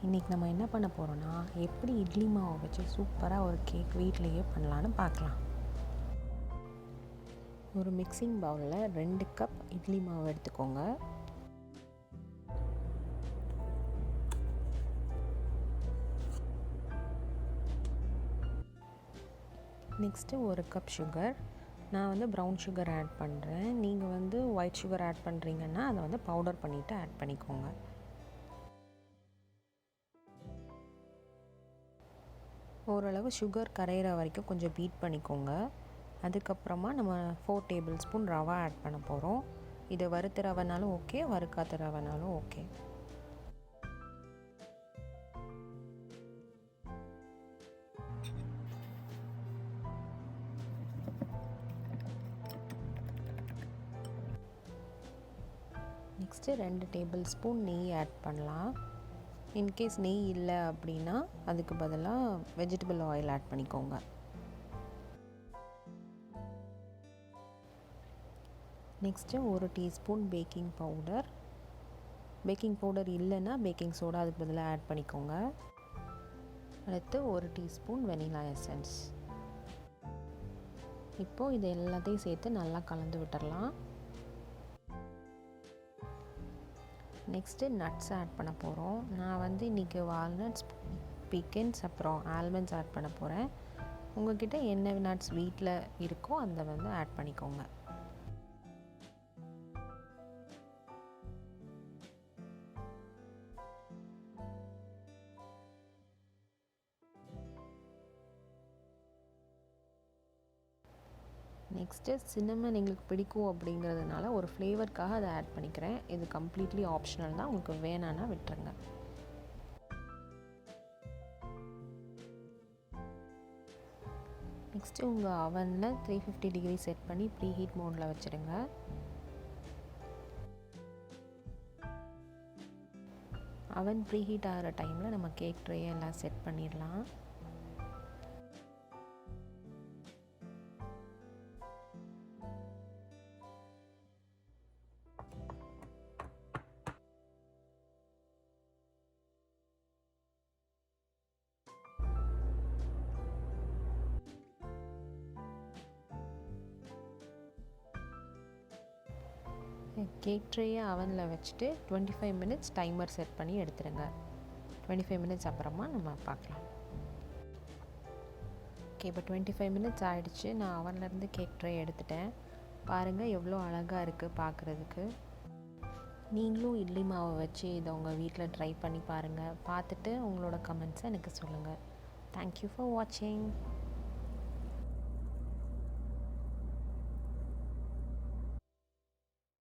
இன்றைக்கி நம்ம என்ன பண்ண போகிறோன்னா, எப்படி இட்லி மாவை வச்சு சூப்பராக ஒரு கேக் வீட்டிலையே பண்ணலான்னு பார்க்கலாம். ஒரு மிக்சிங் பவுலில் 2 கப் இட்லி மாவு எடுத்துக்கோங்க. Next 1 cup sugar. நான் வந்து ப்ரௌன் சுகர் ஆட் பண்ணுறேன். நீங்கள் வந்து ஒயிட் சுகர் ஆட் பண்ணுறீங்கன்னா அதை வந்து பவுடர் பண்ணிவிட்டு ஆட் பண்ணிக்கோங்க. ஓரளவு சுகர் கரையிற வரைக்கும் கொஞ்சம் பீட் பண்ணிக்கோங்க. அதுக்கப்புறமா நம்ம 4 டேபிள் ஸ்பூன் ரவா ஆட் பண்ண போகிறோம். இது வறுத்த ரவைனாலும் ஓகே, வறுக்காத ரவைனாலும் ஓகே. நெக்ஸ்ட்டு 2 டேபிள் ஸ்பூன் நெய் ஆட் பண்ணலாம். இன்கேஸ் நெய் இல்லை அப்படின்னா அதுக்கு பதிலாக வெஜிடபிள் ஆயில் ஆட் பண்ணிக்கோங்க. Next 1 teaspoon baking powder. Baking powder இல்லைன்னா பேக்கிங் சோடா அதுக்கு பதிலாக ஆட் பண்ணிக்கோங்க. அடுத்து 1 டீஸ்பூன் வெனிலா எசன்ஸ். இப்போது இது எல்லாத்தையும் சேர்த்து நல்லா கலந்து விட்டுடலாம். நெக்ஸ்ட்டு நட்ஸ் ஆட் பண்ண போகிறோம். நான் வந்து இன்றைக்கி வால்நட்ஸ், பீக்கன்ஸ் அப்புறம் ஆல்மண்ட்ஸ் ஆட் பண்ண போகிறேன். உங்கள்கிட்ட என்ன நட்ஸ் வீட்டில் இருக்கோ அதை வந்து ஆட் பண்ணிக்கோங்க. நெக்ஸ்ட்டு சின்னமன் எங்களுக்கு பிடிக்கும் அப்படிங்கிறதுனால ஒரு ஃப்ளேவருக்காக அதை ஆட் பண்ணிக்கிறேன். இது கம்ப்ளீட்லி ஆப்ஷனல் தான், உங்களுக்கு வேணான்னா விட்டுருங்க. நெக்ஸ்ட்டு உங்கள் அவனில் 350 டிகிரி செட் பண்ணி ப்ரீ ஹீட் மோடில் வச்சுருங்க. அவன் ப்ரீ ஹீட் ஆகிற டைமில் நம்ம கேக் ட்ரே எல்லாம் செட் பண்ணிடலாம். கேக் ட்ரேயை அவனில் வச்சுட்டு 25 மினிட்ஸ் டைமர் செட் பண்ணி எடுத்துடுங்க. 25 மினிட்ஸ் அப்புறமா நம்ம பார்க்கலாம். ஓகே, இப்போ 25 மினிட்ஸ் ஆகிடுச்சு. நான் அவன்லேருந்து கேக் ட்ரே எடுத்துட்டேன். பாருங்கள் எவ்வளோ அழகாக இருக்குது பார்க்குறதுக்கு. நீங்களும் இட்லி மாவை வச்சு இதை உங்கள் வீட்டில் ட்ரை பண்ணி பாருங்கள். பார்த்துட்டு உங்களோட கமெண்ட்ஸை எனக்கு சொல்லுங்கள். தேங்க்யூ ஃபார் வாட்சிங்.